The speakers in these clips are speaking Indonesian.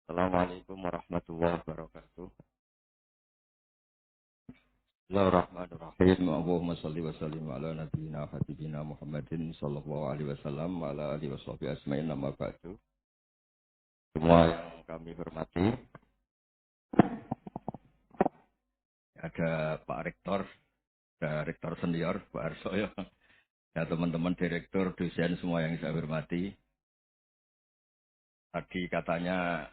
Assalamualaikum warahmatullahi wabarakatuh. Bismillahirrahmanirrahim. Allahumma shalli wa sallim ala nabiyyina habibina Muhammadin sallallahu alaihi wasallam wa ala alihi washabihi ajmain amma ba'du. Semua yang kami hormati, ada Pak Rektor, ada Rektor Senior, Pak Arsoyo, ya teman-teman direktur, dosen semua yang saya hormati. Tadi katanya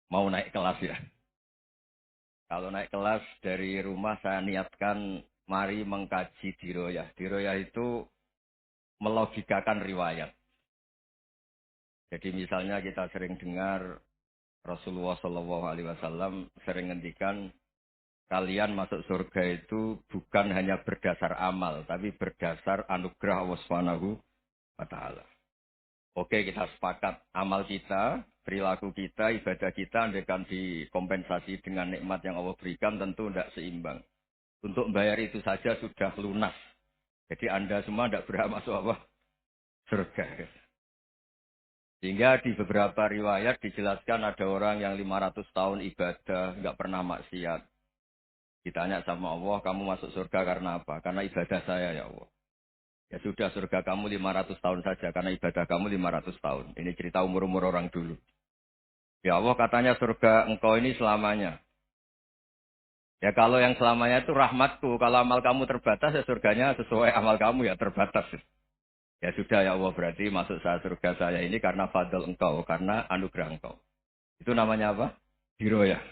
mau naik kelas ya. Kalau naik kelas dari rumah saya niatkan mari mengkaji diroyah. Diroyah itu melogikakan riwayat. Jadi misalnya kita sering dengar Rasulullah Shallallahu Alaihi Wasallam sering ngendikan kalian masuk surga itu bukan hanya berdasar amal, tapi berdasar anugerah Allah Subhanahu wa Ta'ala. Oke, kita sepakat amal kita, perilaku kita, ibadah kita, andaikan dikompensasi dengan nikmat yang Allah berikan, tentu tidak seimbang. Untuk membayar itu saja sudah lunas. Jadi Anda semua tidak berhak masuk apa? Surga. Sehingga di beberapa riwayat dijelaskan ada orang yang 500 tahun ibadah, nggak pernah maksiat. Ditanya sama Allah, kamu masuk surga karena apa? Karena ibadah saya ya Allah. Ya sudah, surga kamu 500 tahun saja, karena ibadah kamu 500 tahun. Ini cerita umur-umur orang dulu. Ya Allah katanya surga engkau ini selamanya. Ya kalau yang selamanya itu rahmatku, kalau amal kamu terbatas ya surganya sesuai amal kamu ya terbatas. Ya sudah ya Allah, berarti masuk saya surga saya ini karena fadl engkau, karena anugerah engkau. Itu namanya apa? Diroyah.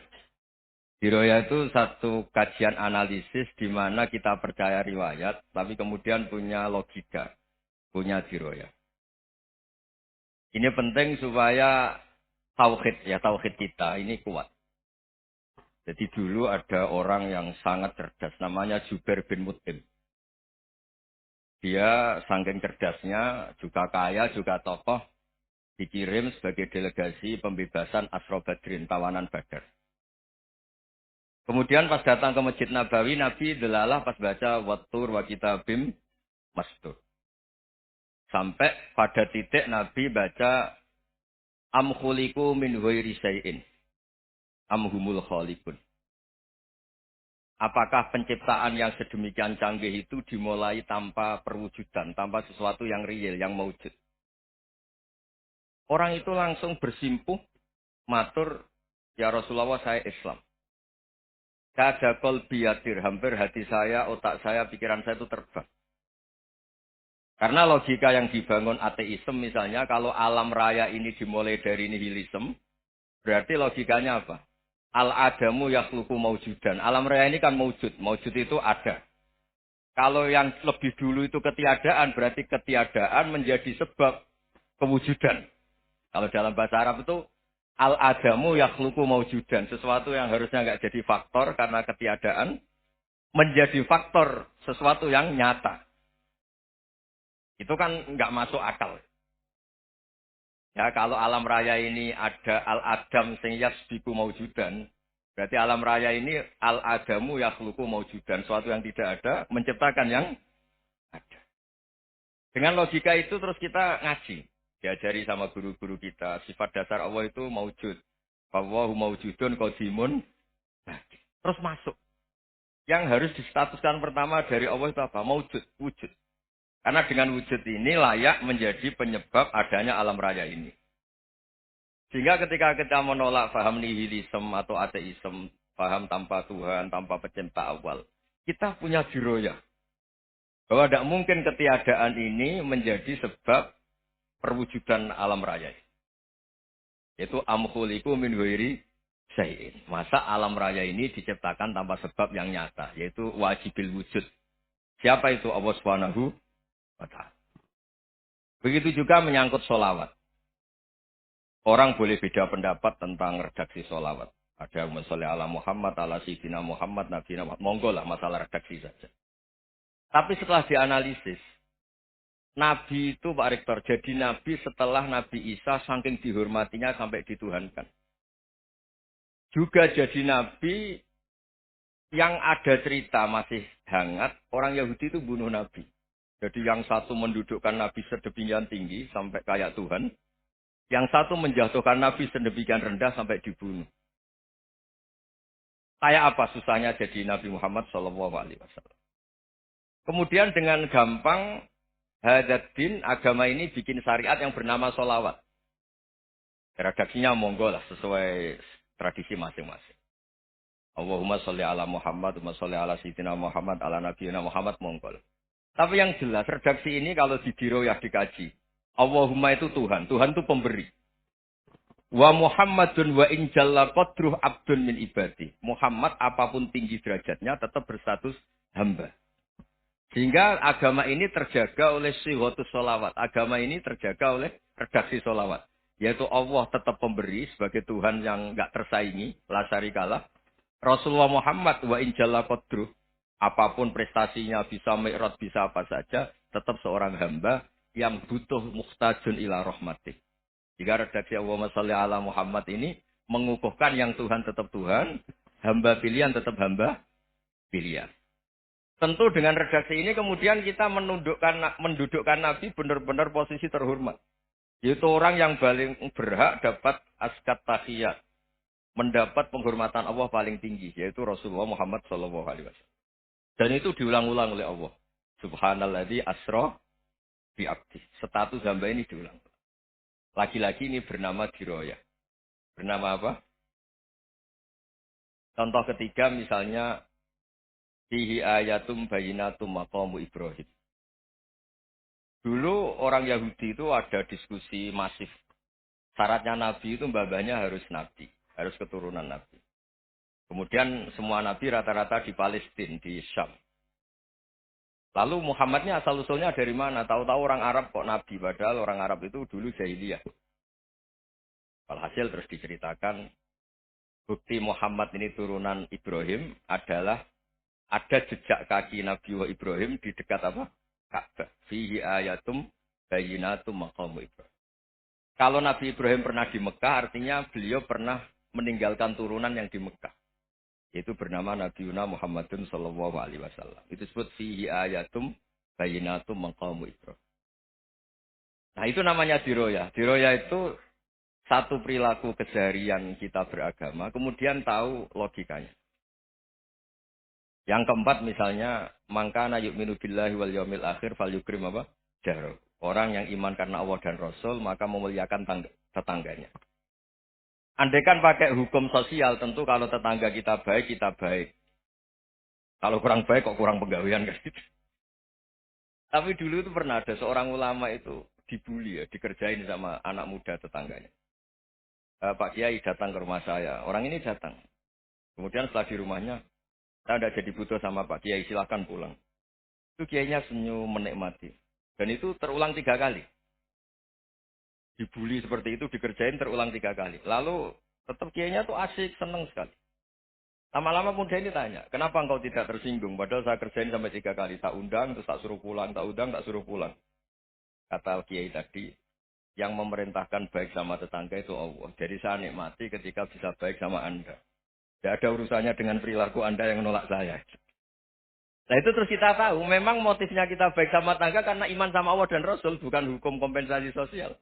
Diroyah itu satu kajian analisis di mana kita percaya riwayat, tapi kemudian punya logika, punya diroyah. Ini penting supaya tauhid, ya tauhid kita ini kuat. Jadi dulu ada orang yang sangat cerdas, namanya Jubair bin Mut'im. Dia saking cerdasnya, juga kaya, juga tokoh, dikirim sebagai delegasi pembebasan Asra Badrin, tawanan Badar. Kemudian pas datang ke Masjid Nabawi, Nabi delalah pas baca Wattur wa kitabim mastur. Sampai pada titik Nabi baca Am khuliqu min ghairi syai'in. Am humul khaliqun. Apakah penciptaan yang sedemikian canggih itu dimulai tanpa perwujudan, tanpa sesuatu yang real, yang maujud. Orang itu langsung bersimpuh, matur, ya Rasulullah saya Islam. Kada qalbi yatir, hampir hati saya, otak saya, pikiran saya itu terbang. Karena logika yang dibangun ateisme misalnya, kalau alam raya ini dimulai dari nihilisme, berarti logikanya apa? Al-adamu yakhluqu maujudan. Alam raya ini kan maujud. Maujud itu ada. Kalau yang lebih dulu itu ketiadaan, berarti ketiadaan menjadi sebab kewujudan. Kalau dalam bahasa Arab itu, al-adamu yakhluqu maujudan. Sesuatu yang harusnya nggak jadi faktor karena ketiadaan, menjadi faktor sesuatu yang nyata. Itu kan nggak masuk akal. Ya, kalau alam raya ini ada al-adam sing yasbiku maujudan, berarti alam raya ini al-adamu yakhluqu maujudan, sesuatu yang tidak ada menciptakan yang ada. Dengan logika itu terus kita ngaji, diajari sama guru-guru kita, sifat dasar Allah itu maujud. Wallahu maujudun qadimun. Nah, terus masuk. Yang harus distatuskan pertama dari Allah itu apa? Maujud, wujud. Karena dengan wujud ini layak menjadi penyebab adanya alam raya ini. Sehingga ketika kita menolak paham nihilisme atau ateisme, paham tanpa Tuhan, tanpa pencipta awal, kita punya diroyah. Bahwa tidak mungkin ketiadaan ini menjadi sebab perwujudan alam raya. Yaitu amkhuliku min ghairi syai'in. Masa alam raya ini diciptakan tanpa sebab yang nyata, yaitu wajibil wujud. Siapa itu? Allah Subhanahu wa Ta'ala. Begitu juga menyangkut sholawat. Orang boleh beda pendapat tentang redaksi sholawat. Ada masalah ala Muhammad, ala Sayyidina Muhammad, Nabi Muhammad. Monggo lah masalah redaksi saja. Tapi setelah dianalisis, Nabi itu Pak Rektor, jadi Nabi setelah Nabi Isa saking dihormatinya sampai dituhankan. Juga jadi Nabi yang ada cerita masih hangat, orang Yahudi itu bunuh Nabi. Jadi yang satu mendudukkan Nabi sedemikian tinggi sampai kayak Tuhan. Yang satu menjatuhkan Nabi sedemikian rendah sampai dibunuh. Kayak apa susahnya jadi Nabi Muhammad Shallallahu Alaihi Wasallam. Kemudian dengan gampang Hadaddin agama ini bikin syariat yang bernama sholawat. Redaksinya monggo lah sesuai tradisi masing-masing. Allahumma sholli ala Muhammad, Allahumma sholli ala Sayyidina Muhammad, ala Nabiyina Muhammad monggo. Tapi yang jelas redaksi ini kalau didiroyah dikaji. Allahumma itu Tuhan, Tuhan itu pemberi. Wa Muhammadun wa in jalla qadruh abdun min ibadi. Muhammad apapun tinggi derajatnya tetap berstatus hamba. Sehingga agama ini terjaga oleh sihotus sholawat. Agama ini terjaga oleh redaksi sholawat. Yaitu Allah tetap pemberi sebagai Tuhan yang enggak tersaingi. La syarikalah. Rasulullah Muhammad wa in jalla qadruh. Apapun prestasinya bisa mi'raj bisa apa saja. Tetap seorang hamba yang butuh muhtajun ila rahmatih. Jika redaksi Allahumma sholli ala Muhammad ini mengukuhkan yang Tuhan tetap Tuhan, hamba pilihan tetap hamba pilihan. Tentu dengan redaksi ini kemudian kita mendudukkan Nabi benar-benar posisi terhormat. Yaitu orang yang paling berhak dapat askat tahiyat. Mendapat penghormatan Allah paling tinggi. Yaitu Rasulullah Muhammad Sallallahu Alaihi Wasallam. Dan itu diulang-ulang oleh Allah. Subhanalladzi asra bi abdi. Status hamba ini diulang. Lagi-lagi ini bernama diroyah. Bernama apa? Contoh ketiga misalnya fihi ayatum bayinatum maqamu Ibrahim. Dulu orang Yahudi itu ada diskusi masif. Syaratnya Nabi itu mbah-mbahnya harus Nabi. Harus keturunan Nabi. Kemudian semua Nabi rata-rata di Palestina, di Syam. Lalu Muhammadnya asal-usulnya dari mana? Tahu-tahu orang Arab kok Nabi. Padahal orang Arab itu dulu jahiliyah. Alhasil terus diceritakan bukti Muhammad ini turunan Ibrahim adalah ada jejak kaki Nabi Ibrahim di dekat apa? Ka'bah. Fihi ayatum bayinatum maqamu Ibrahim. Kalau Nabi Ibrahim pernah di Mekah artinya beliau pernah meninggalkan turunan yang di Mekah. Yaitu bernama Nabi Muhammadun sallallahu alaihi wasallam. Itu disebut fihi ayatum bayinatum maqamu Ibrahim. Nah, itu namanya diroyah. Diroyah itu satu perilaku keseharian kita beragama, kemudian tahu logikanya. Yang keempat misalnya, mangkana yu'minu billahi wal yaumil akhir fal yukrim apa? Jaro. Orang yang iman karena Allah dan Rasul, maka memuliakan tetangganya. Andaikan pakai hukum sosial, tentu kalau tetangga kita baik, kita baik. Kalau kurang baik, kok kurang penggawean kan gitu. Tapi dulu itu pernah ada seorang ulama itu dibully ya, dikerjain sama anak muda tetangganya. Pak Kiai datang ke rumah saya. Orang ini datang. Kemudian setelah di rumahnya, saya tidak jadi butuh sama Pak Kiai, silahkan pulang. Itu Kiainya senyum, menikmati. Dan itu terulang 3 kali. Dibully seperti itu, dikerjain terulang 3 kali. Lalu tetap Kiainya tuh asik, seneng sekali. Lama-lama muda ini tanya, kenapa engkau tidak tersinggung? Padahal saya kerjain sampai 3 kali. Tak undang, terus tak suruh pulang, tak undang, tak suruh pulang. Kata Kiai tadi, yang memerintahkan baik sama tetangga itu Allah. Jadi saya nikmati ketika bisa baik sama Anda. Tidak ada urusannya dengan perilaku Anda yang menolak saya. Nah itu terus kita tahu, memang motifnya kita baik sama tetangga karena iman sama Allah dan Rasul, bukan hukum kompensasi sosial.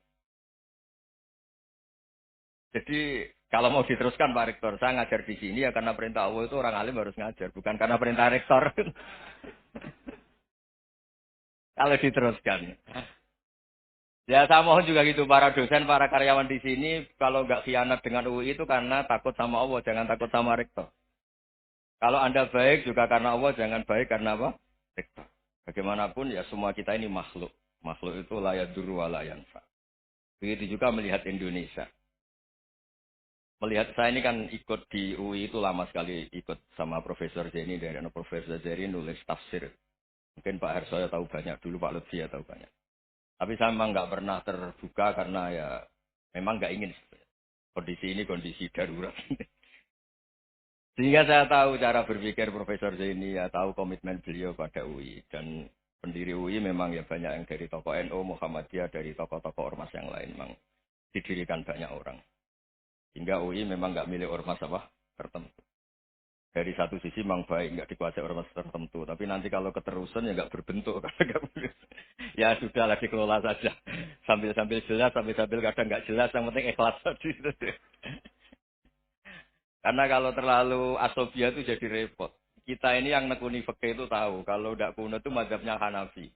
Jadi kalau mau diteruskan Pak Rektor, saya ngajar di sini ya karena perintah Allah itu orang alim harus ngajar, bukan karena perintah Rektor. Kalau diteruskan. Ya saya mohon juga gitu para dosen, para karyawan di sini kalau nggak khianat dengan UI itu karena takut sama Allah, jangan takut sama rektor. Kalau Anda baik juga karena Allah, jangan baik karena apa? Rektor. Bagaimanapun ya semua kita ini makhluk. Makhluk itu la yadurru wa la yanfa. Begitu juga melihat Indonesia. Melihat saya ini kan ikut di UI itu lama sekali ikut sama Profesor Zeni dari Profesor Zeni nulis tafsir. Mungkin Pak Harsoyo tahu banyak, dulu Pak Lutfi ya tahu banyak. Tapi saya memang nggak pernah terbuka karena ya memang nggak ingin. Kondisi ini kondisi darurat. Sehingga saya tahu cara berpikir Profesor Zaini, ya tahu komitmen beliau pada UI. Dan pendiri UI memang ya banyak yang dari tokoh NU, Muhammadiyah, dari tokoh-tokoh ormas yang lain. Memang didirikan banyak orang. Sehingga UI memang nggak milik ormas apa tertentu. Dari satu sisi memang baik, nggak dikuasai ormas tertentu. Tapi nanti kalau keterusan ya nggak berbentuk. Ya sudah lah dikelola saja. Sambil-sambil jelas, sambil-sambil kadang nggak jelas. Yang penting ikhlas tadi. Karena kalau terlalu asobia itu jadi repot. Kita ini yang nekuni fikih itu tahu. Kalau udah kuno itu mazhabnya Hanafi.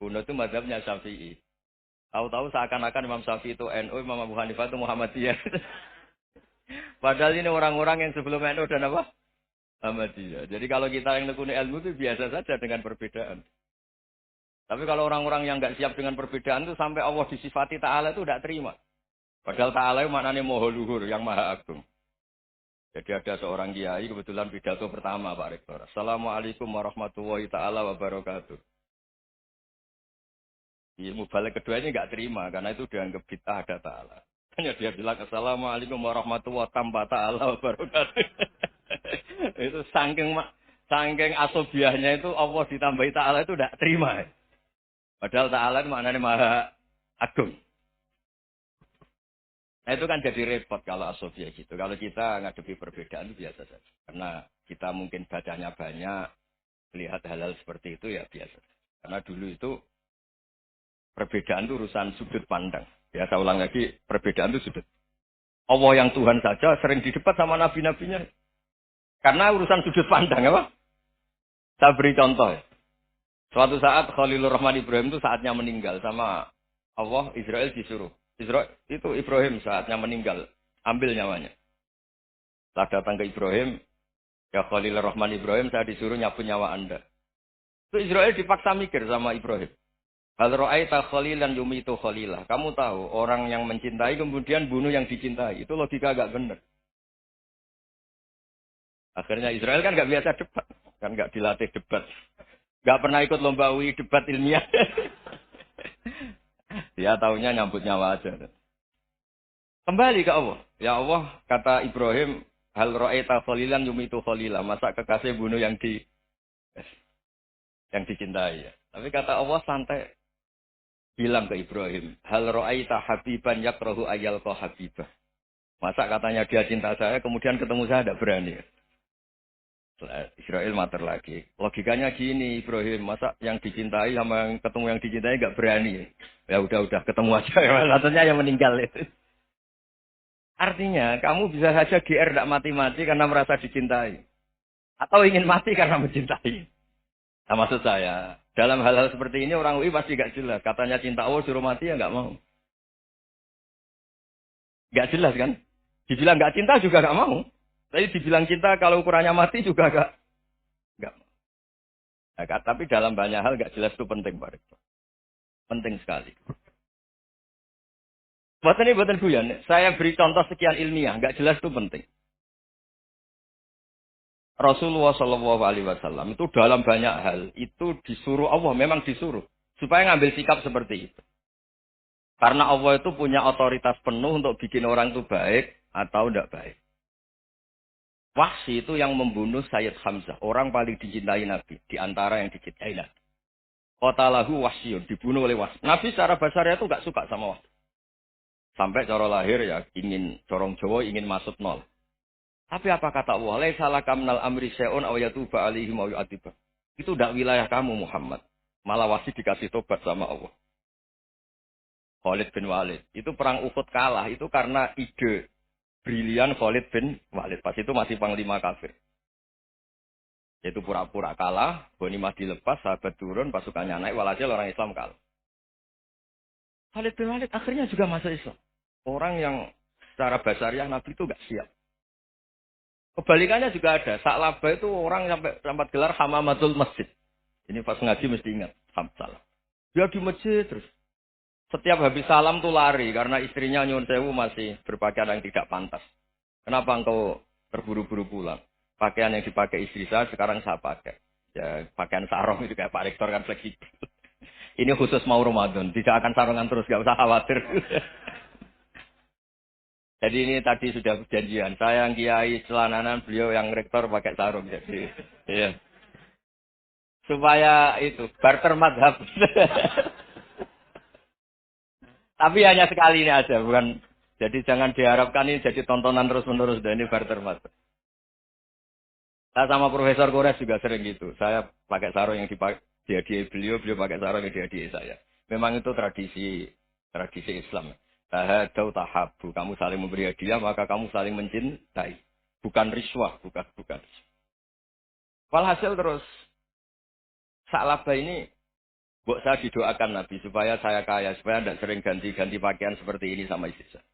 Kuno itu mazhabnya Syafi'i. Tahu-tahu seakan-akan Imam Syafi'i itu NU, Imam Abu Hanifah itu Muhammadiyah. Padahal ini orang-orang yang sebelum NU dan apa? Muhammadiyah. Jadi kalau kita yang nekuni ilmu itu biasa saja dengan perbedaan. Tapi kalau orang-orang yang nggak siap dengan perbedaan itu sampai Allah disifati Ta'ala itu tidak terima. Padahal Ta'ala itu maknanya moho luhur, yang maha agung. Jadi ada seorang kiai kebetulan pidato pertama Pak Rektor. Assalamualaikum warahmatullahi ta'ala wabarakatuh. Ilmu balik kedua ini nggak terima karena itu dianggap bid'ah ada Ta'ala. Hanya dia bilang Assalamualaikum warahmatullahi tambah ta'ala wabarakatuh. Itu saking asobiahnya itu Allah ditambahi Ta'ala itu tidak terima. Padahal Ta'ala itu maknanya maha agung. Nah itu kan jadi repot kalau asobiah gitu. Kalau kita ngadepi perbedaan itu biasa saja. Karena kita mungkin bacanya banyak, lihat hal-hal seperti itu ya biasa. Karena dulu itu perbedaan itu urusan sudut pandang. Ya saya ulang lagi, perbedaan itu sudut. Allah yang Tuhan saja sering didebat sama nabi-nabinya. Karena urusan sudut pandang apa? Saya beri contoh. Suatu saat Khalilur Rahman Ibrahim itu saatnya meninggal sama Allah, Israel disuruh. Israel itu Ibrahim saatnya meninggal, ambil nyawanya. Setelah datang ke Ibrahim, ya Khalilur Rahman Ibrahim saya disuruh nyapu nyawa Anda. Itu Israel dipaksa mikir sama Ibrahim. Hal ra'aita khalilan yumitu khalilah. Kamu tahu orang yang mencintai kemudian bunuh yang dicintai. Itu logika agak benar. Akhirnya Israel kan nggak biasa debat. Kan nggak dilatih debat. Nggak pernah ikut lomba UI debat ilmiah. Dia taunya nyambut nyawa aja. Kembali ke Allah. Ya Allah, kata Ibrahim, hal ra'aita khalilan yumitu khalilah. Masa kekasih bunuh yang dicintai. Ya. Tapi kata Allah santai. Bilang ke Ibrahim, hal ra'aita habiban yakrahu ayyalqa habibah. Masa katanya dia cinta saya, kemudian ketemu saya tidak berani. Israel mater lagi. Logikanya gini, Ibrahim, masa yang dicintai sama yang ketemu yang dicintai nggak berani. Ya udah ketemu aja. Satunya yang meninggal itu. Artinya, kamu bisa saja GR tidak mati-mati karena merasa dicintai. Atau ingin mati karena mencintai. Nah, maksud saya, dalam hal-hal seperti ini orang UI pasti nggak jelas. Katanya cinta Allah suruh mati ya nggak mau. Nggak jelas kan? Dibilang nggak cinta juga nggak mau. Tapi dibilang cinta kalau ukurannya mati juga nggak mau. Nah, tapi dalam banyak hal nggak jelas itu penting, Pak Rektor. Penting sekali. Buatan guyon. Saya beri contoh sekian ilmiah, nggak jelas itu penting. Rasulullah Shallallahu Alaihi Wasallam itu dalam banyak hal itu disuruh Allah, memang disuruh supaya ngambil sikap seperti itu. Karena Allah itu punya otoritas penuh untuk bikin orang itu baik atau tidak baik. Wahsy itu yang membunuh Sayyid Hamzah, orang paling dicintai Nabi, di antara yang dicintai Nabi. Qatalahu Wahsyun, dibunuh oleh Wahsy. Nabi secara basarnya itu nggak suka sama Wahsy. Sampai cara lahir ya ingin corong Jawa ingin masuk nol. Tapi apa kata Allah? Laisa laka minal amri syai'un aw yatuba alaihim aw yu'adzibah. Itu tidak wilayah kamu Muhammad. Malah Wahsy dikasih tobat sama Allah. Khalid bin Walid. Itu perang Uhud kalah itu karena ide brilian Khalid bin Walid. Pas itu masih panglima kafir. Yaitu pura-pura kalah, Ghanimah dilepas, sahabat turun, pasukannya naik, walhasil orang Islam kalah. Khalid bin Walid akhirnya juga masuk Islam. Orang yang secara basariah Nabi itu nggak siap. Kebalikannya juga ada. Sa'labah itu orang sampai sempat gelar Hamamatul Masjid. Ini pas ngaji mesti ingat. Salah. Dia di masjid terus. Setiap habis salam tuh lari karena istrinya Nyun Sewu masih berpakaian yang tidak pantas. Kenapa engkau terburu-buru pulang? Pakaian yang dipakai istri saya sekarang saya pakai. Ya pakaian sarung itu kayak Pak Rektor kan fleksibel. Ini khusus mau Ramadan, tidak akan sarungan terus, gak usah khawatir. Jadi ini tadi sudah perjanjian. Saya yang kiai celananan, beliau yang rektor pakai sarung. Jadi, iya. Supaya itu barter madhab. Tapi hanya sekali ini aja, bukan. Jadi jangan diharapkan ini jadi tontonan terus-menerus. Dan ini barter madhab. Saya sama Profesor Kores juga sering gitu. Saya pakai sarung yang dipakai dihadiahi beliau, beliau pakai sarung yang dihadiahi saya. Memang itu tradisi Islam. Tahadau tahabu. Kamu saling memberi hadiah, maka kamu saling mencintai. Bukan riswah, bukan. Walhasil terus, Sa'labah ini, buat saya didoakan Nabi, supaya saya kaya, supaya tidak sering ganti-ganti pakaian seperti ini sama istri saya.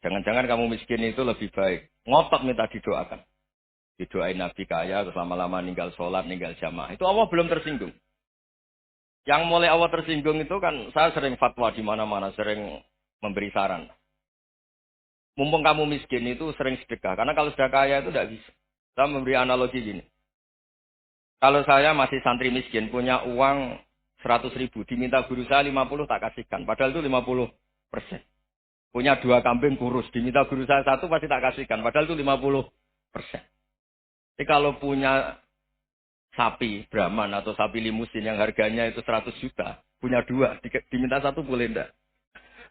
Jangan-jangan kamu miskin itu lebih baik. Ngotot minta didoakan. Didoain Nabi kaya, terus lama-lama ninggal sholat, ninggal jamaah. Itu Allah belum tersinggung. Yang mulai Allah tersinggung itu kan, saya sering fatwa di mana-mana, sering memberi saran. Mumpung kamu miskin itu sering sedekah. Karena kalau sudah kaya itu tidak bisa. Saya memberi analogi gini. Kalau saya masih santri miskin, punya uang 100.000, diminta guru saya 50 tak kasihkan. Padahal itu 50%. Punya 2 kambing kurus, diminta guru saya 1 pasti tak kasihkan. Padahal itu 50%. Jadi kalau punya sapi Brahman atau sapi limusin yang harganya itu 100 juta, punya 2, diminta 1 boleh enggak?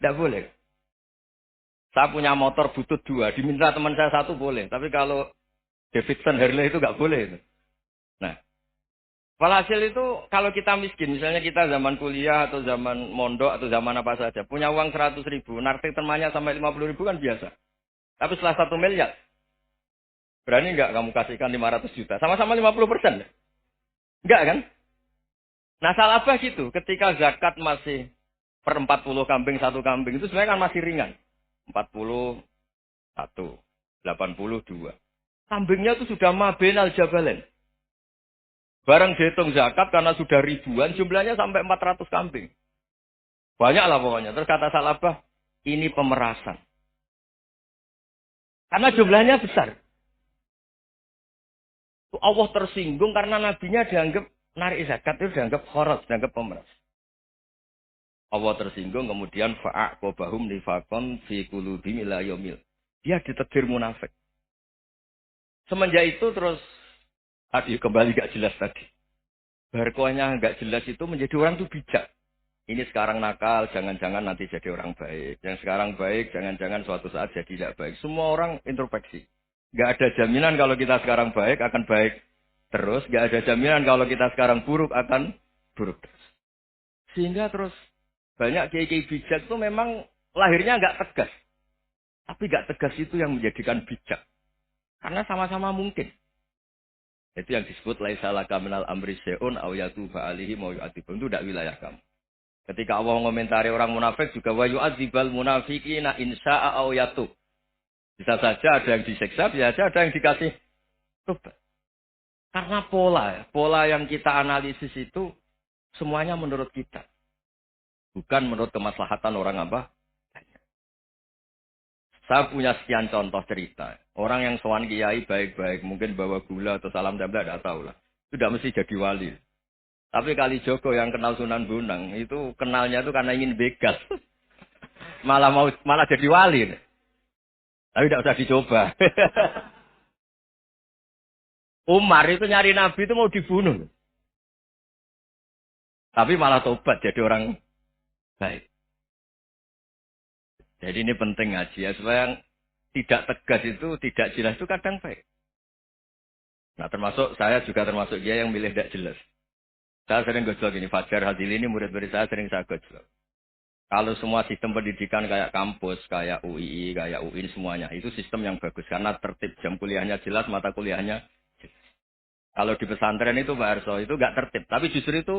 Enggak boleh. Saya punya motor butut 2, diminta teman saya 1 boleh. Tapi kalau Davidson Harley itu enggak boleh. Nah, walhasil itu kalau kita miskin, misalnya kita zaman kuliah atau zaman mondok atau zaman apa saja, punya uang 100.000, narik temannya sampai 50.000 kan biasa. Tapi setelah 1 miliar, berani enggak kamu kasihkan 500 juta? Sama-sama 50%. Enggak kan? Nah, salah apa gitu? Ketika zakat masih per 40 kambing 1 kambing itu sebenarnya kan masih ringan. 41, 82. Kambingnya itu sudah mabenal jabalen. Barang dihitung zakat karena sudah ribuan jumlahnya sampai 400 kambing. Banyak lah pokoknya. Terus kata Salabah, ini pemerasan. Karena jumlahnya besar. Allah tersinggung karena nabinya dianggap narik zakat itu dianggap khoros, dianggap pemeras. Allah tersinggung kemudian fa'aqobahum nifakon fi qulubihim ila yaumil. Dia ditegur munafik. Semenjak itu terus tadi kembali gak jelas tadi. Barkohnya gak jelas itu menjadi orang itu bijak. Ini sekarang nakal, jangan-jangan nanti jadi orang baik. Yang sekarang baik, jangan-jangan suatu saat jadi tidak baik. Semua orang introspeksi. Gak ada jaminan kalau kita sekarang baik akan baik terus. Gak ada jaminan kalau kita sekarang buruk akan buruk terus. Sehingga terus banyak kiai-kiai bijak itu memang lahirnya nggak tegas. Tapi nggak tegas itu yang menjadikan bijak. Karena sama-sama mungkin. Itu yang disebut laisa laka minal amri syai'un aw yatuba alihi mau yu'adzibun. Itu tidak wilayah kamu. Ketika Allah mengomentari orang munafik juga wa yu'adzibal munafiqina insya'a aw yatub. Bisa saja ada yang disiksa, bisa saja ada yang dikasih tobat. Karena pola yang kita analisis itu semuanya menurut kita. Bukan menurut kemaslahatan orang apa? Saya punya sekian contoh cerita. Orang yang sowan kiai baik-baik, mungkin bawa gula atau salam tempel, tidak tahu lah. Itu tidak mesti jadi wali. Tapi kali Joko yang kenal Sunan Bonang, itu kenalnya itu karena ingin begal. malah jadi wali. Tapi tidak usah dicoba. Umar itu nyari Nabi itu mau dibunuh. Tapi malah tobat jadi orang baik. Jadi ini penting ngaji ya, supaya yang tidak tegas itu, tidak jelas itu kadang baik. Nah termasuk, saya juga termasuk dia yang milih tidak jelas. Saya sering gojlok ini, Fajar Hadil ini murid-murid saya sering saya gojlok. Kalau semua sistem pendidikan kayak kampus, kayak UII, kayak UIN semuanya, itu sistem yang bagus. Karena tertib, jam kuliahnya jelas, mata kuliahnya jelas. Kalau di pesantren itu Pak Arso, itu nggak tertib. Tapi justru itu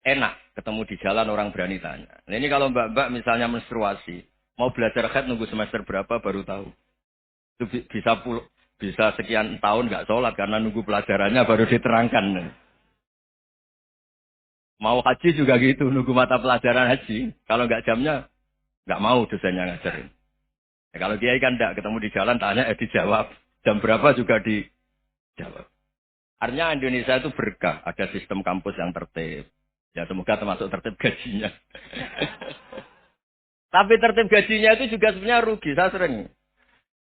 enak, ketemu di jalan orang berani tanya. Nah ini kalau mbak-mbak misalnya menstruasi, mau belajar head nunggu semester berapa baru tahu. Itu bisa sekian tahun nggak sholat karena nunggu pelajarannya baru diterangkan. Mau haji juga gitu, nunggu mata pelajaran haji. Kalau nggak jamnya, nggak mau dosennya ngajarin. Ya, kalau kiai kan nggak ketemu di jalan, tanya dijawab. Jam berapa juga dijawab. Artinya Indonesia itu berkah, ada sistem kampus yang tertib. Ya semoga termasuk tertib gajinya. Tapi tertib gajinya itu juga sebenarnya rugi, saya sering.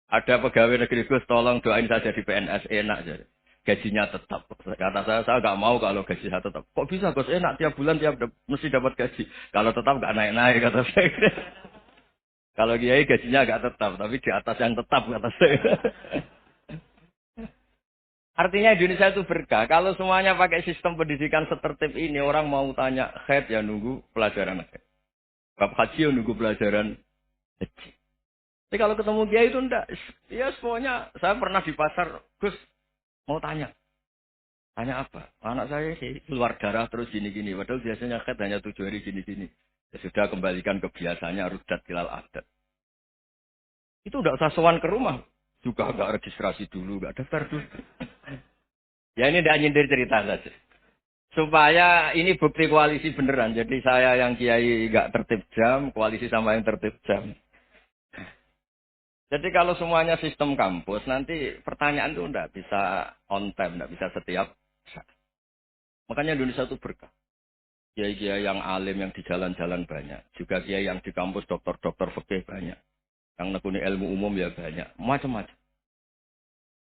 Ada pegawai negeri Gus, tolong doain saya jadi PNS, enak jadi. Gajinya tetap. Kata saya nggak mau kalau gaji saya tetap. Kok bisa Gus, enak tiap bulan mesti dapat gaji. Kalau tetap nggak naik-naik, kata saya. Kalau kiai gajinya nggak tetap, tapi di atas yang tetap, kata saya. Artinya Indonesia itu berkah. Kalau semuanya pakai sistem pendidikan setertib ini, orang mau tanya haid ya nunggu pelajaran haid. Bab haji ya nunggu pelajaran haji. Tapi kalau ketemu kiai itu enggak. Ya semuanya, saya pernah di pasar, Gus mau tanya. Tanya apa? Anak saya sih keluar darah terus gini-gini. Padahal biasanya haid hanya 7 hari gini-gini. Ya sudah kembalikan ke biasanya, rudat kilal adat. Itu enggak usah sowan ke rumah. Juga enggak registrasi dulu, enggak daftar dulu. Ya ini enggak nyindir cerita saja. Supaya ini bukti koalisi beneran. Jadi saya yang kiai enggak tertib jam, koalisi sama yang tertib jam. Jadi kalau semuanya sistem kampus, nanti pertanyaan itu enggak bisa on time, enggak bisa setiap saat. Makanya Indonesia itu berkah. Kiai-kiai yang alim yang di jalan-jalan banyak. Juga kiai yang di kampus dokter-dokter fikih banyak. Yang nekuni ilmu umum ya banyak. Macam-macam.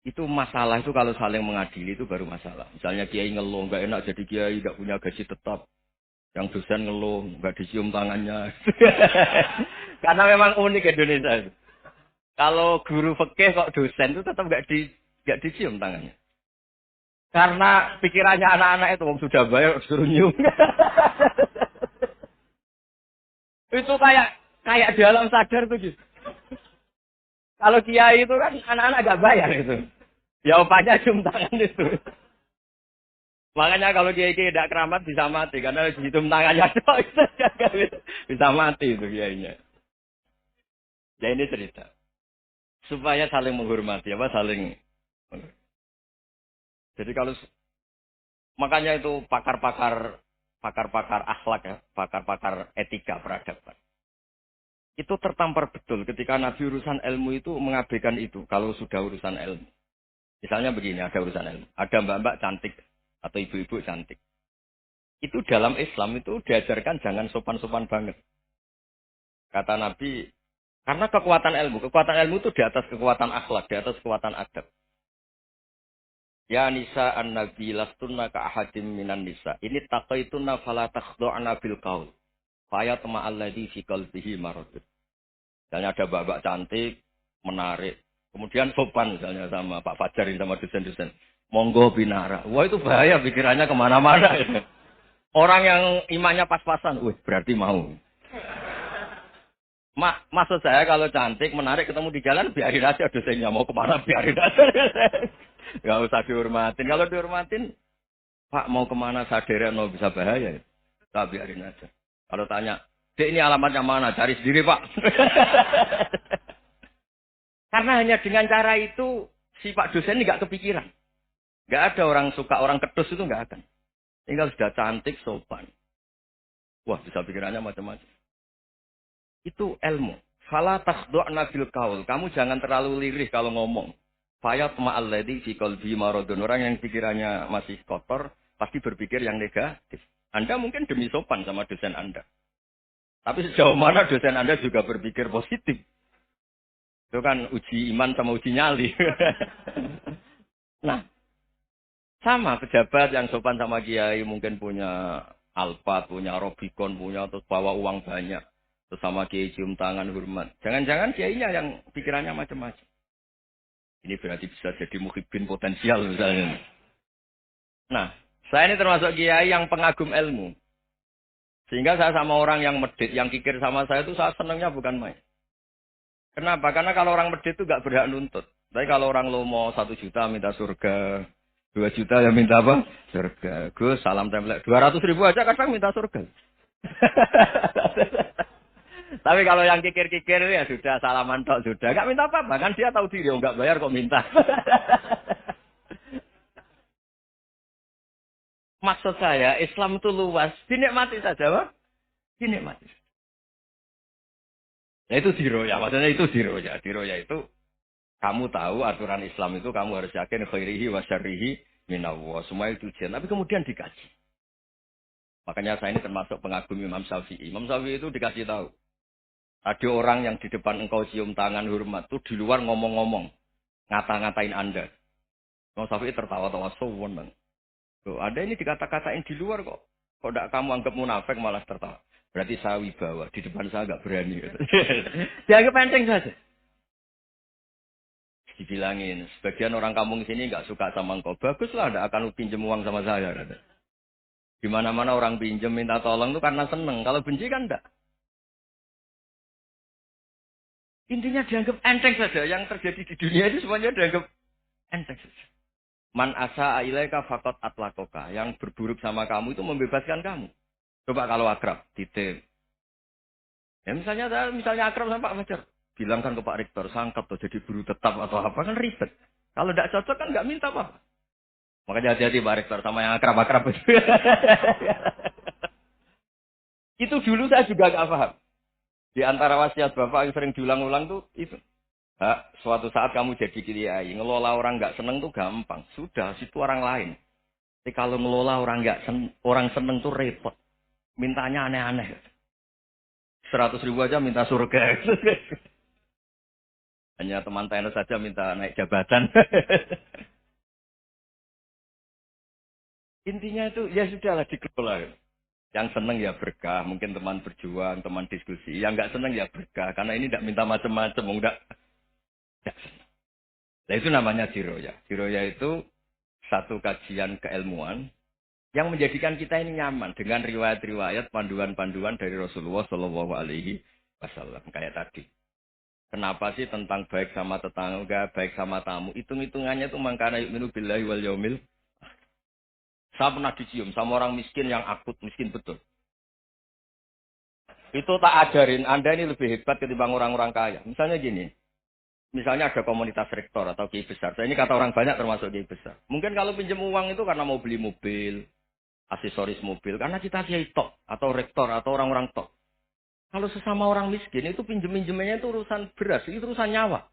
Itu masalah itu kalau saling mengadili itu baru masalah. Misalnya kiai ngeluh, nggak enak jadi kiai, nggak punya gaji tetap. Yang dosen ngeluh, nggak dicium tangannya. Karena memang unik Indonesia itu. Kalau guru fikih kok dosen itu tetap nggak dicium tangannya. Karena pikirannya anak-anak itu wong sudah bayar suruh nyium. Itu kayak di alam sadar tuh gitu. Kalau kiai itu kan anak-anak nggak bayar itu. Ya upahnya cium tangan itu. Makanya kalau kiai-kiai tidak keramat bisa mati karena cium tangannya bisa mati itu kiainya. Ya ini cerita supaya saling menghormati apa saling. Jadi kalau makanya itu pakar-pakar akhlak ya, pakar-pakar etika peradaban. Itu tertampar betul ketika Nabi urusan ilmu itu mengabaikan itu kalau sudah urusan ilmu. Misalnya begini, ada urusan ilmu. Ada mbak-mbak cantik atau ibu-ibu cantik. Itu dalam Islam itu diajarkan jangan sopan-sopan banget. Kata Nabi, karena kekuatan ilmu itu di atas kekuatan akhlak, di atas kekuatan adab. Ya nisa an-nabi lastunna ka ahadim minan nisa. Ini taqaitunna fala takhdu'na bil qaul. Faya tama'alladzi fi qalbihi maradun. Misalnya ada mbak-mbak cantik, menarik. Kemudian sopan misalnya sama Pak Fajar sama dosen-dosen. Monggo binara. Wah itu bahaya pikirannya kemana-mana. Ya. Orang yang imannya pas-pasan. Wih berarti mau. Maksud saya kalau cantik, menarik ketemu di jalan, biarin aja dosennya. Mau kemana biarin aja. Gak usah dihormatin. Kalau dihormatin, Pak mau kemana sadar no bisa bahaya. Tak biarin aja. Kalau tanya, Dek ini alamatnya mana? Cari sendiri Pak. Karena hanya dengan cara itu, si Pak dosen ini gak kepikiran. Gak ada orang suka, orang kedus itu gak akan. Tinggal sudah cantik, sopan. Wah bisa pikirannya macam-macam. Itu ilmu. Fala takhdu'na bil qaul. Kamu jangan terlalu lirih kalau ngomong. Fayat ma'alladzi fi qalbi maradun. Orang yang pikirannya masih kotor pasti berpikir yang negatif. Anda mungkin demi sopan sama dosen Anda. Tapi sejauh mana dosen Anda juga berpikir positif. Itu kan uji iman sama uji nyali. Nah, sama pejabat yang sopan sama kiai mungkin punya Alphard, punya Robicon, punya terus bawa uang banyak. Terus sama kiai cium tangan hormat. Jangan-jangan kiainya yang pikirannya macam-macam. Ini berarti bisa jadi muhibbin potensial misalnya. Nah, saya ini termasuk kiai yang pengagum ilmu. Sehingga saya sama orang yang medit, yang kikir sama saya itu saya senangnya bukan main. Kenapa? Karena kalau orang medit itu gak berhak nuntut. Tapi kalau orang lomo 1 juta minta surga. 2 juta ya minta apa? Surga. Gus, salam template. 200.000 aja kadang minta surga. Tapi kalau yang kikir-kikir ya sudah salaman tok sudah. Enggak minta apa-apa. Kan dia tahu diri. Enggak bayar kok minta. Maksud saya Islam itu luas. Dinikmati saja. Pak. Dinikmati. Ya itu diroya. Maksudnya itu diroya. Diroya itu kamu tahu aturan Islam itu kamu harus yakin khairihi wa syarrihi minallah. Semua itu ujian. Tapi kemudian dikaji. Makanya saya ini termasuk pengagum Imam Syafi'i. Imam Syafi'i itu dikasih tahu. Ada orang yang di depan engkau cium tangan hormat tuh di luar ngomong-ngomong, ngata-ngatain Anda. Imam Syafi'i tertawa-tawa sowan. Tuh, ada ini dikata-katain di luar kok. Kok tidak kamu anggap munafik malah tertawa. Berarti saya wibawa, di depan saya nggak berani. Dianggap penting saja. Dibilangin, sebagian orang kampung sini nggak suka sama engkau. Baguslah, nggak akan pinjam uang sama saya. Di mana-mana orang pinjam minta tolong itu karena seneng. Kalau benci kan enggak. Intinya dianggap enteng saja. Yang terjadi di dunia itu semuanya dianggap enteng saja. Man asa ilaika fakot atlakoka. Yang berburuk sama kamu itu membebaskan kamu. Coba kalau akrab, titip. Ya misalnya akrab sama Pak Fajar. Bilangkan ke Pak Rektor, sangkap tuh jadi guru tetap atau apa, kan ribet. Kalau tidak cocok kan nggak minta apa. Makanya hati-hati Pak Rektor sama yang akrab-akrab itu. Itu dulu saya juga nggak paham. Di antara wasiat Bapak yang sering diulang-ulang tuh itu. Suatu saat kamu jadi kiai, ngelola orang nggak seneng tuh gampang. Sudah, situ orang lain. Tapi kalau ngelola orang nggak orang seneng tuh repot. Mintanya aneh-aneh. 100.000 aja minta surga. Hanya teman tenis saja minta naik jabatan. Intinya itu ya sudahlah dikelola. Yang seneng ya berkah, mungkin teman berjuang, teman diskusi. Yang nggak seneng ya berkah, karena ini tidak minta macam-macam, enggak. Nah itu namanya jiroya. Jiroya itu satu kajian keilmuan yang menjadikan kita ini nyaman dengan riwayat-riwayat panduan-panduan dari Rasulullah Shallallahu Alaihi Wasallam kayak tadi. Kenapa sih tentang baik sama tetangga, baik sama tamu? Hitung-hitungannya itu mangkana yu'minu billahi wal yaumil. Saya pernah dicium sama orang miskin yang akut, miskin betul. Itu tak ajarin, Anda ini lebih hebat ketimbang orang-orang kaya. Misalnya gini, misalnya ada komunitas rektor atau kiai besar. Saya ini kata orang banyak termasuk kiai besar. Mungkin kalau pinjam uang itu karena mau beli mobil, aksesoris mobil. Karena kita kiai tok, atau rektor, atau orang-orang tok. Kalau sesama orang miskin itu pinjem-pinjemannya itu urusan beras, itu urusan nyawa.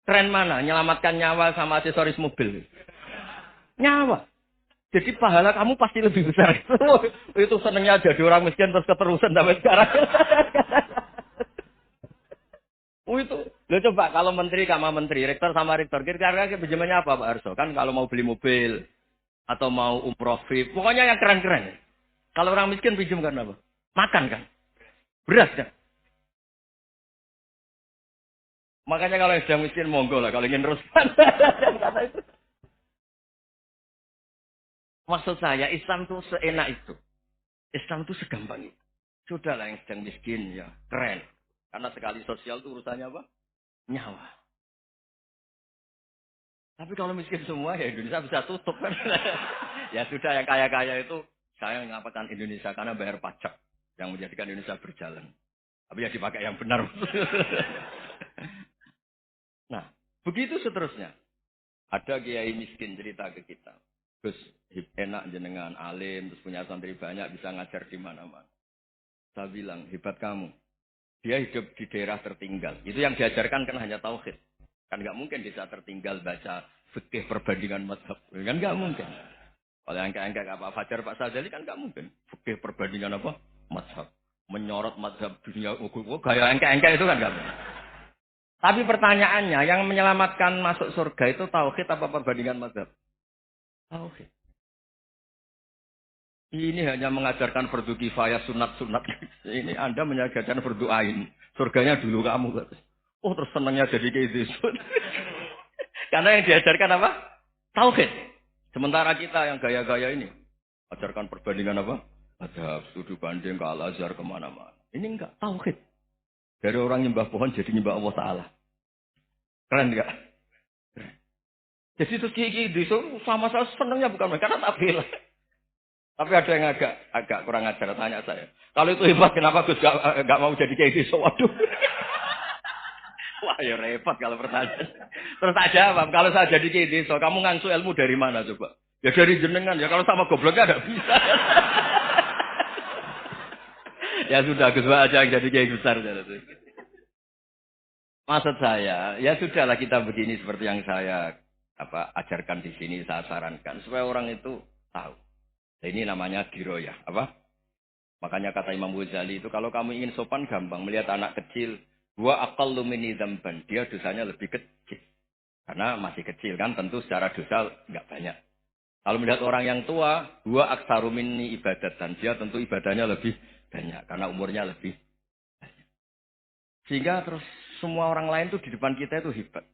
Tren mana? Menyelamatkan nyawa sama aksesoris mobil. Nyawa. Jadi pahala kamu pasti lebih besar. Itu senengnya jadi orang miskin terus keterusan sampai sekarang. Itu. Lo coba kalau menteri sama menteri, rektor sama rektor, kira-kira pinjamannya apa Pak Arso? Kan kalau mau beli mobil atau mau umroh VIP, pokoknya yang keren-keren. Kalau orang miskin pinjam kan apa? Makan kan? Beras kan? Makanya kalau yang sedang miskin monggo lah kalau ingin teruskan. Kata itu. Maksud saya Islam tuh seenak itu. Islam tuh segampang itu. Sudahlah yang sedang miskin ya keren. Karena sekali sosial tuh urusannya apa? Nyawa. Tapi kalau miskin semua ya Indonesia bisa tutup kan. Ya sudah yang kaya-kaya itu saya mengatakan Indonesia karena bayar pajak yang menjadikan Indonesia berjalan. Tapi ya dipakai yang benar. Nah, begitu seterusnya. Ada kiai miskin cerita ke kita. Terus enak jenengan alim, terus punya santri banyak, bisa ngajar di mana-mana. Saya bilang, hebat kamu. Dia hidup di daerah tertinggal. Itu yang diajarkan kan hanya tauhid. Kan nggak mungkin bisa tertinggal baca fikih perbandingan mazhab. Kan nggak mungkin. Kalau yang kayak Pak Fajar, Pak Sadali kan nggak mungkin. Fikih perbandingan apa? Mazhab. Menyorot mazhab dunia. Gaya engkek-engkek itu kan nggak mungkin. Tapi pertanyaannya, yang menyelamatkan masuk surga itu tauhid apa perbandingan mazhab? Tauhid. Ini hanya mengajarkan fardu kifayah sunat-sunat. Ini Anda mengajarkan fardu ain. Surganya dulu kamu. Oh terus senangnya jadi kayak gitu. Karena yang diajarkan apa? Tauhid. Sementara kita yang gaya-gaya ini. Ajarkan perbandingan apa? Ada studi banding ke Al-Azhar kemana-mana. Ini enggak. Tauhid. Dari orang nyembah pohon jadi nyembah Allah Ta'ala. Keren enggak? Keren. Jadi terus kayak gitu. Sama saya senangnya bukan mereka. Karena tak bela. Tapi ada yang agak kurang ajar, tanya saya. Kalau itu hebat, kenapa Gus gak mau jadi kayak gitu? Waduh. Wah ya repot kalau pertanyaan. Terus tak jawab, kalau saya jadi kayak gitu, kamu ngangsu ilmu dari mana coba? Ya dari jenengan, ya kalau sama gobloknya ada bisa. Ya sudah, Gus aja yang jadi kayak besar. Maksud saya, ya sudahlah kita begini seperti yang saya ajarkan di sini, saya sarankan. Supaya orang itu tahu. Ini namanya diroyah. Apa? Makanya kata Imam Ghazali itu kalau kamu ingin sopan gampang melihat anak kecil, wa aqallu minni dzamban, dia dosanya lebih kecil. Karena masih kecil kan tentu secara dosa enggak banyak. Kalau melihat orang yang tua, wa aktsaru minni ibadatan, dia tentu ibadahnya lebih banyak karena umurnya lebih banyak. Sehingga terus semua orang lain tuh di depan kita itu hebat.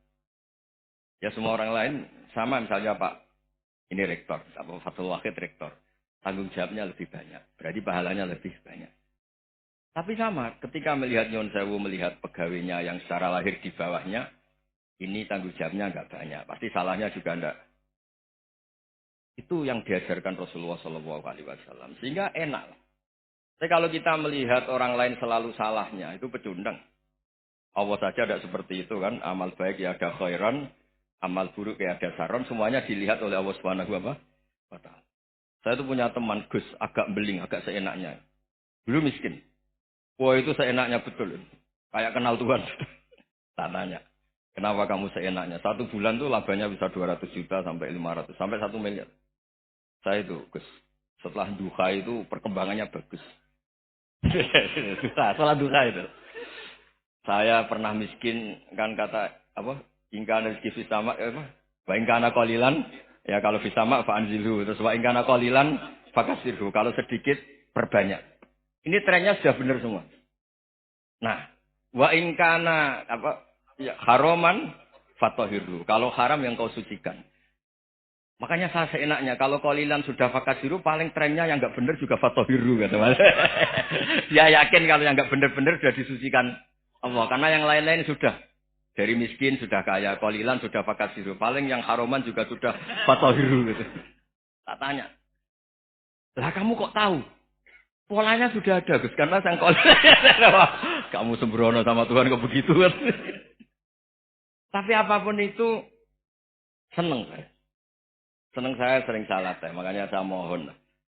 Ya semua orang lain sama misalnya Pak, ini rektor, apa Fathul Wahid rektor. Tanggung jawabnya lebih banyak. Berarti pahalanya lebih banyak. Tapi sama, ketika melihat Nyon Sewu, melihat pegawainya yang secara lahir di bawahnya, ini tanggung jawabnya nggak banyak. Pasti salahnya juga enggak. Itu yang diajarkan Rasulullah SAW. Sehingga enak. Tapi kalau kita melihat orang lain selalu salahnya, itu pecundang. Allah saja tidak seperti itu kan. Amal baik ya ada khairan, amal buruk ya ada saron. Semuanya dilihat oleh Allah Subhanahu wa Ta'ala. Saya itu punya teman Gus, agak beling, agak seenaknya. Dulu miskin. Wah itu seenaknya betul. Kayak kenal Tuhan. Tak tanya. Kenapa kamu seenaknya? Satu bulan tuh labanya bisa 200 juta sampai 500. Sampai 1 miliar. Saya itu Gus. Setelah duha itu perkembangannya bagus. Setelah duha itu. Saya pernah miskin kan kata apa? Ingkana rezeki sama apa? Wa ingkana qalilan ya kalau fisama fa anzilhu terus wa ingkana qalilan fakasirhu kalau sedikit perbanyak. Ini trennya sudah benar semua. Nah, wa ingkana apa ya haroman fatahirhu. Kalau haram yang kau sucikan. Makanya saya seenaknya kalau qalilan sudah fakasiru paling trennya yang enggak benar juga fatahirhu kata Mas. Dia yakin kalau yang enggak benar-benar sudah disucikan Allah karena yang lain-lain sudah dari miskin sudah kaya, qalilan sudah fakasiru. Paling yang haroman juga sudah fatahirhu gitu. Tak tanya. Lah kamu kok tahu? Polanya sudah ada Gus karena sang qalilan. Kamu sembrono sama Tuhan kok begitu kan. Tapi apapun itu seneng saya. Seneng saya sering salah teh. Makanya saya mohon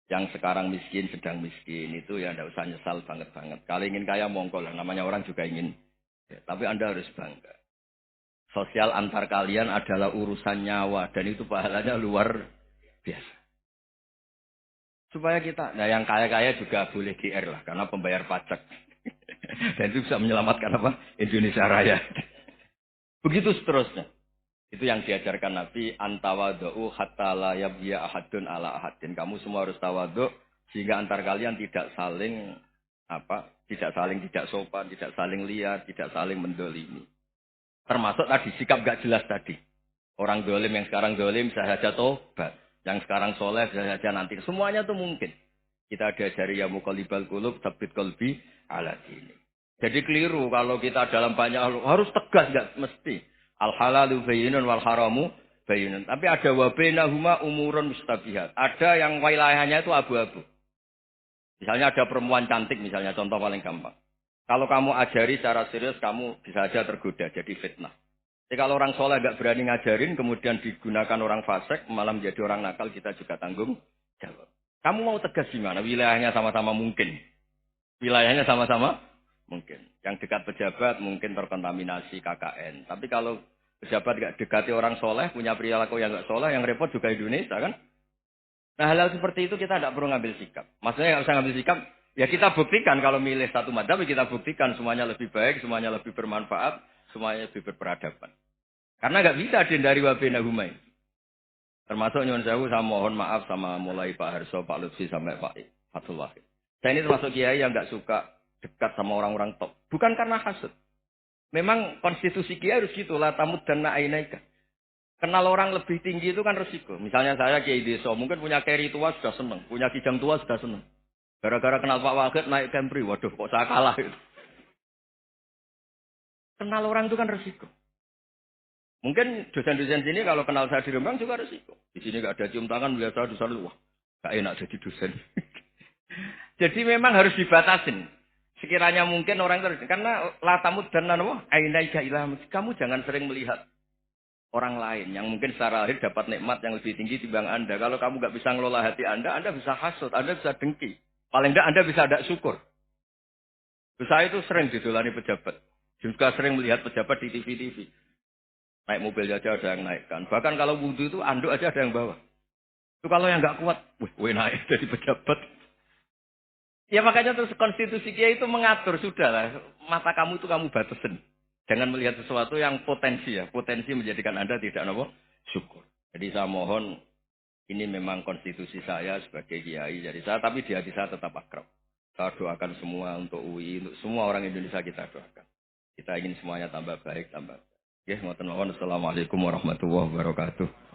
yang sekarang miskin sedang miskin itu ya tidak usah nyesal banget-banget. Kalau ingin kaya monggo lah. Namanya orang juga ingin. Ya, tapi Anda harus bangga. Sosial antar kalian adalah urusan nyawa dan itu pahalanya luar biasa. Supaya kita, nah yang kaya-kaya juga boleh GR lah karena pembayar pajak. Dan itu bisa menyelamatkan apa? Indonesia Raya. Begitu seterusnya. Itu yang diajarkan Nabi antawadhu hatta la yabghiya ahadun ala ahadin. Kamu semua harus tawadhu sehingga antar kalian tidak saling apa? Tidak sopan, tidak saling liar, tidak saling mendolimi. Termasuk tadi sikap gak jelas tadi. Orang dolim yang sekarang dolim saya saja tobat. Yang sekarang soleh saya saja nanti. Semuanya itu mungkin. Kita diajari ya muqallibal qulub tsabbit qalbi ala dini. Jadi keliru kalau kita dalam banyak hal harus tegas nggak mesti. Al halalu bayyinun wal haramu bayyinun. Tapi ada wa bainahuma umurun mustabihat. Ada yang wilayahnya itu abu-abu. Misalnya ada perempuan cantik misalnya contoh paling gampang. Kalau kamu ajari secara serius kamu bisa saja tergoda jadi fitnah. Jadi kalau orang soleh nggak berani ngajarin kemudian digunakan orang fasik malah menjadi orang nakal kita juga tanggung jawab. Kamu mau tegas gimana? Wilayahnya sama-sama mungkin. Wilayahnya sama-sama mungkin. Yang dekat pejabat mungkin terkontaminasi KKN. Tapi kalau pejabat nggak dekati orang soleh, punya perilaku yang nggak soleh, yang repot juga Indonesia kan. Nah hal-hal seperti itu kita tidak perlu ngambil sikap. Maksudnya nggak usah ngambil sikap, ya kita buktikan kalau milih satu madhab, kita buktikan semuanya lebih baik, semuanya lebih bermanfaat, semuanya lebih berperadaban. Karena nggak bisa dihindari wabena humai. Termasuk nyuwun sewu saya mohon maaf sama mulai Pak Harso, Pak Lutfi sampai Pak Fathul Wahid. Saya ini termasuk kiai yang nggak suka dekat sama orang-orang top. Bukan karena hasud. Memang konstitusi kiai harus gitu lah tamud dan na'inaika. Kenal orang lebih tinggi itu kan resiko. Misalnya saya kiai desa, mungkin punya keri tua sudah seneng, punya kijang tua sudah seneng. Gara-gara kenal Pak Wahid naik Kempri, waduh kok saya kalah itu. Kenal orang itu kan resiko. Mungkin dosen-dosen sini kalau kenal saya di Rembang juga resiko. Di sini nggak ada cium tangan, biasa dosen wah, gak enak jadi dosen. Jadi memang harus dibatasin. Sekiranya mungkin orang terus karena latamud dan nanawa ainaika ilah kamu jangan sering melihat orang lain yang mungkin secara lahir dapat nikmat yang lebih tinggi timbang Anda. Kalau kamu nggak bisa ngelola hati Anda bisa hasut, Anda bisa dengki. Paling tidak Anda bisa ada syukur. Saya itu sering didolani pejabat. Juga sering melihat pejabat di TV-TV. Naik mobil aja ada yang naikkan. Bahkan kalau wudhu itu anduk aja ada yang bawa. Itu kalau yang nggak kuat, wih naik jadi pejabat. Ya makanya terus konstitusi Kiai itu mengatur sudah lah. Mata kamu itu kamu batasin. Jangan melihat sesuatu yang potensi ya. Potensi menjadikan Anda tidak nopo syukur. Jadi saya mohon ini memang konstitusi saya sebagai Kiai. Jadi saya tapi di hati saya tetap akrab. Saya doakan semua untuk UI, untuk semua orang Indonesia kita doakan. Kita ingin semuanya tambah baik, tambah. Ya, ngoten mawon. Assalamualaikum warahmatullahi wabarakatuh.